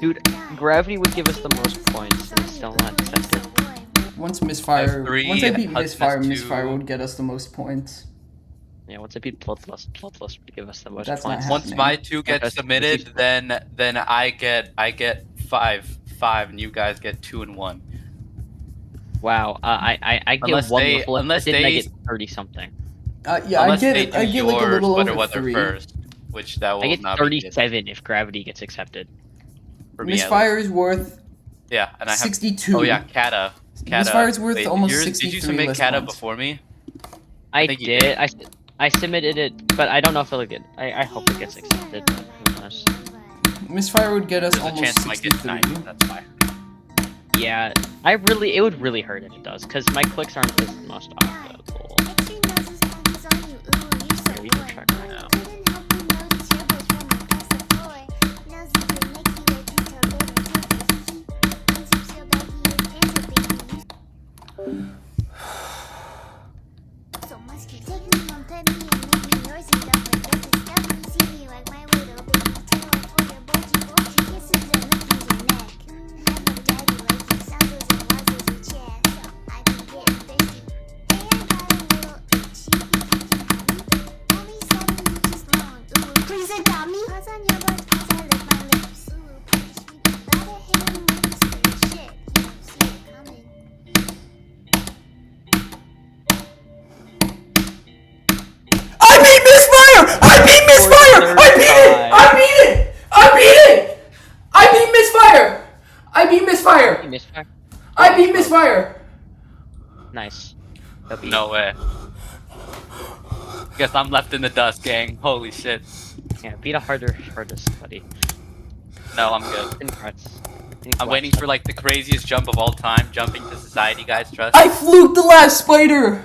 Dude, gravity would give us the most points, and it's still not accepted. Once MISFIRE, once I beat MISFIRE, has MISFIRE would get us the most points. Yeah, once I beat Bloodlust, Bloodlust would give us the most That's not points. happening. Once my 2 gets submitted, then I get 5, and you guys get 2 and 1. Wow, I get Unless one they- level, unless and I they- get 30 something. Yeah, Unless I they get do like a little your over sweater weather 3. first, which that will I get not be good 37 if gravity gets accepted. for me. MISFIRE is worth Yeah, and I have 62. Oh yeah, Kata. MISFIRE is worth Wait, almost yours, 63 Did you submit less Kata points. before me? I think you did. I submitted it, but I don't know if it'll get. I hope it gets accepted. Who knows? MISFIRE would get us There's a almost chance it might get 63. 90. That's fine. Yeah, it would really hurt if it does, because my clicks aren't the most off the goal. Yeah, we can check right now. MISFIRE? I beat MISFIRE! Nice. No way. Guess I'm left in the dust, gang. Holy shit. Yeah, beat a hardest, buddy. No, I'm good. Congrats. I'm waiting for like the craziest jump of all time, jumping to society, guys. Trust. I fluked the last spider!